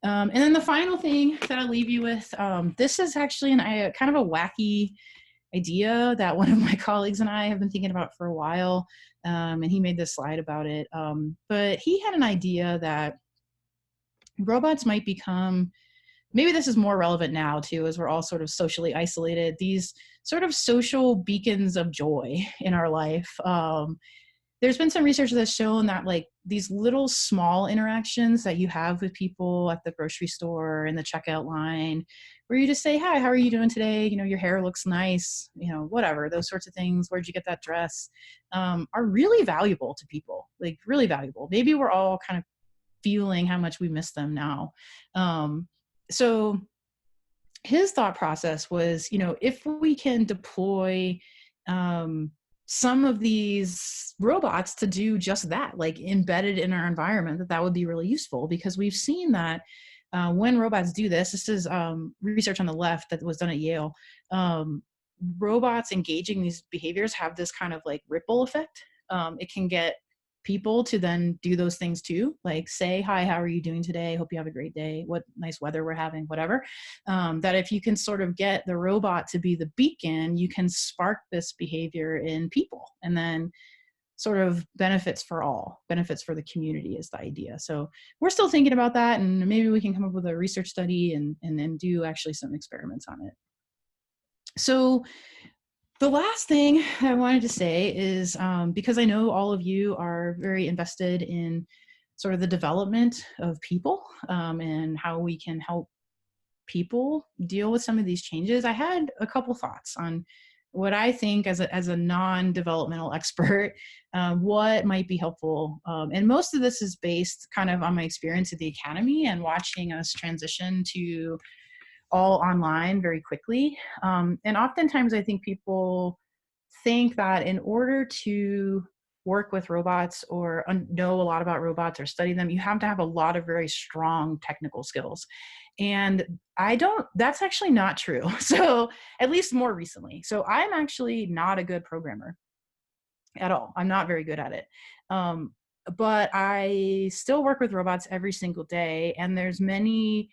And then the final thing that I'll leave you with, this is actually kind of a wacky idea that one of my colleagues and I have been thinking about for a while. And he made this slide about it. But he had an idea that robots might become, maybe this is more relevant now too, as we're all sort of socially isolated, these sort of social beacons of joy in our life. There's been some research that's shown that like these little small interactions that you have with people at the grocery store in the checkout line, where you just say, hi, how are you doing today? You know, your hair looks nice, you know, whatever, those sorts of things. Where'd you get that dress? Are really valuable to people, like really valuable. Maybe we're all kind of feeling how much we miss them now. So his thought process was, you know, if we can deploy some of these robots to do just that, like embedded in our environment, that would be really useful, because we've seen that when robots do this is research on the left that was done at Yale. Robots engaging these behaviors have this kind of like ripple effect. It can get people to then do those things too, like say, hi, how are you doing today? Hope you have a great day. What nice weather we're having, whatever. That if you can sort of get the robot to be the beacon, you can spark this behavior in people, and then sort of benefits for all, benefits for the community is the idea. So we're still thinking about that, and maybe we can come up with a research study and then do actually some experiments on it. So the last thing I wanted to say is, because I know all of you are very invested in sort of the development of people and how we can help people deal with some of these changes, I had a couple thoughts on what I think as a non-developmental expert, what might be helpful. And most of this is based kind of on my experience at the Academy and watching us transition to all online very quickly. And oftentimes I think people think that in order to work with robots or know a lot about robots or study them, you have to have a lot of very strong technical skills. And that's actually not true. So at least more recently. So I'm actually not a good programmer at all. I'm not very good at it. But I still work with robots every single day. And there's many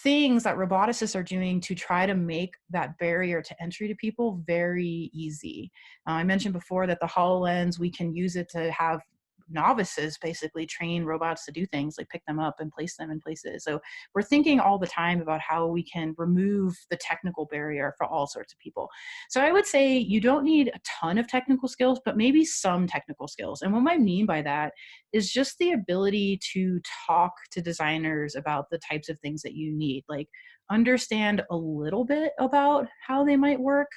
things that roboticists are doing to try to make that barrier to entry to people very easy. I mentioned before that the HoloLens, we can use it to have novices basically train robots to do things like pick them up and place them in places. So we're thinking all the time about how we can remove the technical barrier for all sorts of people. So I would say you don't need a ton of technical skills, but maybe some technical skills. And what I mean by that is just the ability to talk to designers about the types of things that you need, like understand a little bit about how they might work,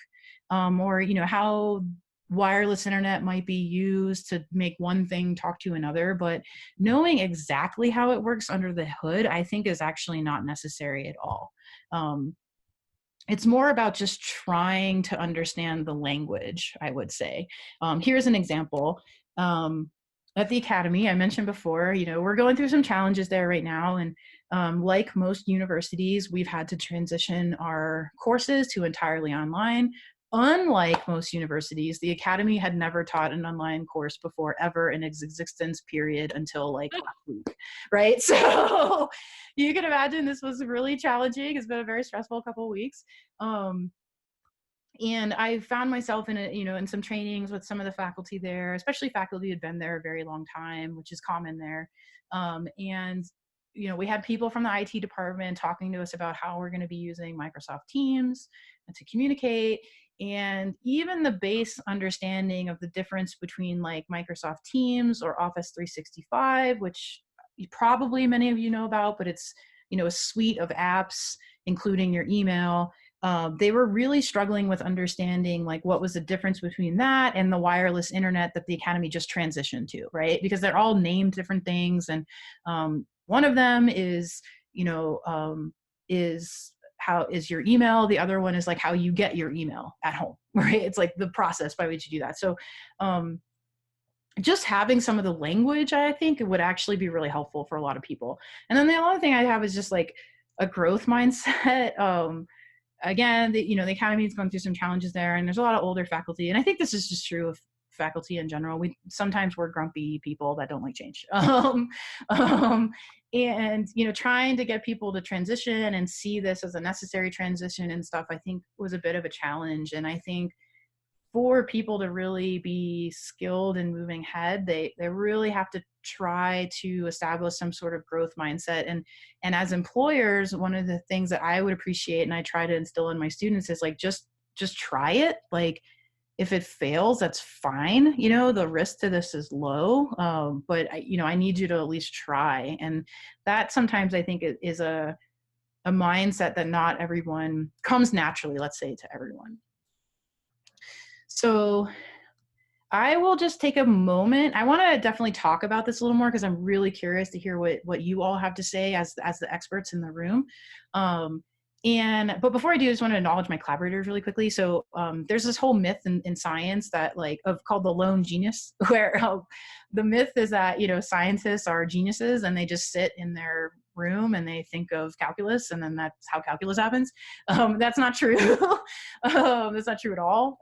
or you know, how wireless internet might be used to make one thing talk to another. But knowing exactly how it works under the hood, I think, is actually not necessary at all. It's more about just trying to understand the language, I would say. Here's an example. At the Academy, I mentioned before, you know, we're going through some challenges there right now. And like most universities, we've had to transition our courses to entirely online. Unlike most universities, the Academy had never taught an online course before ever in its existence, period, until like last week, right? So you can imagine this was really challenging. It's been a very stressful couple of weeks. And I found myself in some trainings with some of the faculty there, especially faculty who had been there a very long time, which is common there. And we had people from the IT department talking to us about how we're going to be using Microsoft Teams to communicate, and even the base understanding of the difference between like Microsoft Teams or Office 365, which probably many of you know about, but it's a suite of apps, including your email. They were really struggling with understanding like what was the difference between that and the wireless internet that the Academy just transitioned to, right? Because they're all named different things, and one of them is how is your email. The other one is like how you get your email at home, right? It's like the process by which you do that. So just having some of the language, I think, would actually be really helpful for a lot of people. And then the other thing I have is just like a growth mindset. Again, the Academy is going through some challenges there, and there's a lot of older faculty. And I think this is just true of faculty in general. Sometimes we're grumpy people that don't like change. Um, and, you know, trying to get people to transition and see this as a necessary transition and stuff, I think was a bit of a challenge. And I think for people to really be skilled in moving ahead, they really have to try to establish some sort of growth mindset. And as employers, one of the things that I would appreciate and I try to instill in my students is like just try it. Like if it fails, that's fine. You know, the risk to this is low, but I need you to at least try. And that sometimes I think is a mindset that not everyone comes naturally, let's say, to everyone. So I will just take a moment. I want to definitely talk about this a little more because I'm really curious to hear what you all have to say as the experts in the room. But before I do, I just want to acknowledge my collaborators really quickly. So there's this whole myth in science that called the lone genius, where the myth is that, you know, scientists are geniuses and they just sit in their room and they think of calculus and then that's how calculus happens. That's not true. That's not true at all.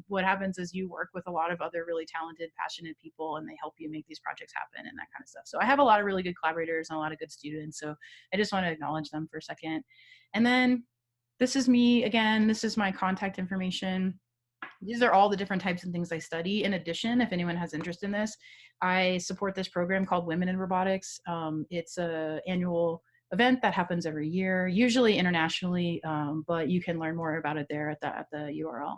What happens is you work with a lot of other really talented, passionate people and they help you make these projects happen and that kind of stuff. So I have a lot of really good collaborators and a lot of good students. So I just want to acknowledge them for a second. And then this is me again, this is my contact information. These are all the different types of things I study. In addition, if anyone has interest in this, I support this program called Women in Robotics. It's an annual event that happens every year, usually internationally, but you can learn more about it there at the URL.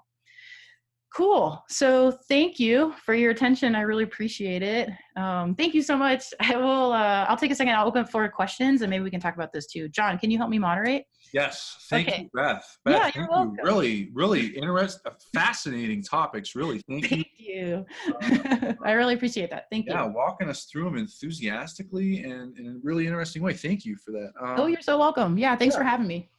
Cool. So thank you for your attention. I really appreciate it. Thank you so much. I'll take a second. I'll open for questions and maybe we can talk about this too. John, can you help me moderate? Yes. Thank you, Beth. Yeah, Beth, you're thank welcome. you. Really, really interesting, fascinating topics. Really. Thank you. Thank you. I really appreciate that. Thank you. Yeah, walking us through them enthusiastically and in a really interesting way. Thank you for that. Oh, you're so welcome. Yeah, thanks for having me.